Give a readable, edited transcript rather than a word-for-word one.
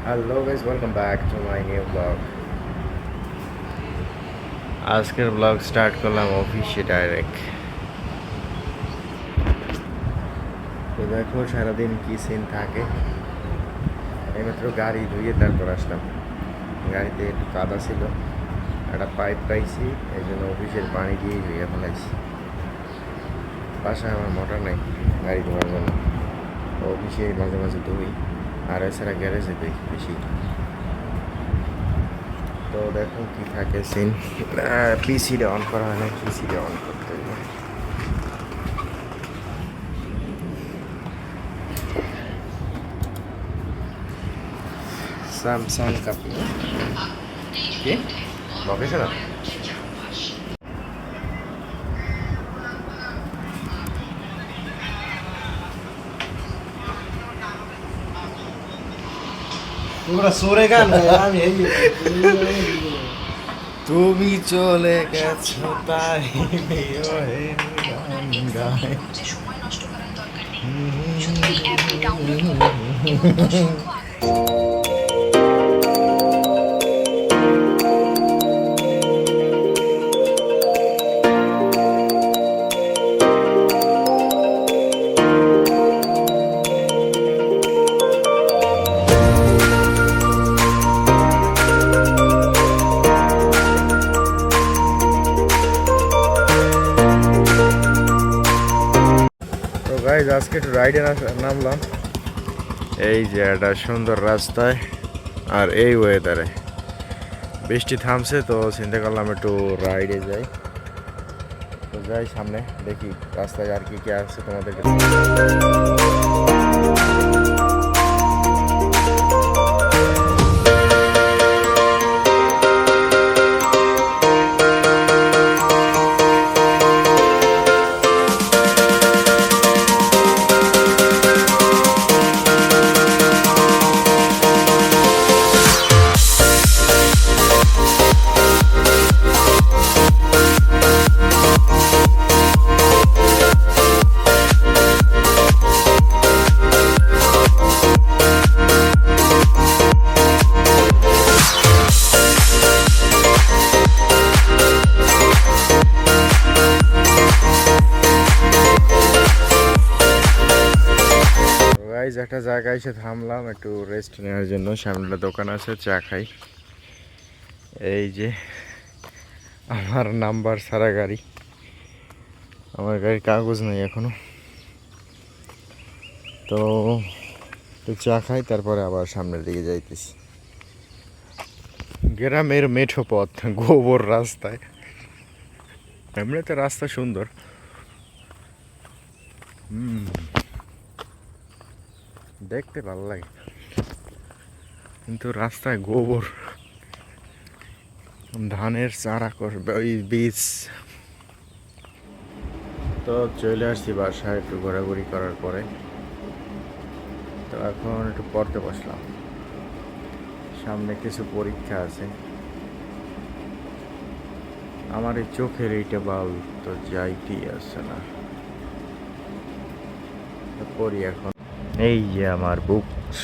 Hello guys, welcome back to my new blog. আজকের blog start করলাম অফিসে direct. তো দেখো সারাদিন কি সিন থাকে। এইমাত্র গাড়ি ধুয়ে তারপর আসলাম। গাড়িতে একটু কাদা ছিল, একটা পাইপ পাইছি, এই জন্য অফিসের পানি দিয়েই ধুয়ে ফেলাইছি। বাসায় আমার মোটর নেই গাড়ি ধোয়ার জন্য, অফিসে মাঝে মাঝে ধুই, আর এছাড়া গ্যারেজে ধুই বেশি। তো দেখো কি থাকে সিন। পিসিটা অন করা হয় না, পিসিটা অন করতে হবে। স্যামসাং কাপি কি বকেছে না। তোমরা সরে গান আমি এই তুমি চলে গেছো তাই হয়ে গান গায়। তো গাইজ আজকে একটু রাইডে নামলাম, এই যে একটা সুন্দর রাস্তায় আর এই ওয়েদারে। বৃষ্টি থামছে তো চিন্তা করলাম একটু রাইডে যাই। তো যাই সামনে, দেখি রাস্তায় আর কি কি আছে তোমাদেরকে। গাইজ একটা জায়গায় এসে থামলাম একটু রেস্ট নেওয়ার জন্য। সামনে দোকান আছে, চা খাই। এই যে আমার নাম্বার ছাড়া গাড়ি, আমার গাড়ির কাগজ নেই এখনো। তো একটু চা খাই, তারপরে আবার সামনের দিকে যাইতেছি। গ্রামের মেঠো পথ, গোবর রাস্তায়। এমনিতে রাস্তা সুন্দর, দেখতে ভালো লাগে, কিন্তু রাস্তায় গোবর, ধানের চারা করবে ওই বীজ। তো চলে আসছি বাসায় একটু ঘোরাঘুরি করার পরে। তো এখন একটু পড়তে বসলাম, সামনে কিছু পরীক্ষা আছে। আমার এই চোখের এইটা বাল তো যাইতেই আসছে না, পড়ি এখন। এই যে আমার বুকস।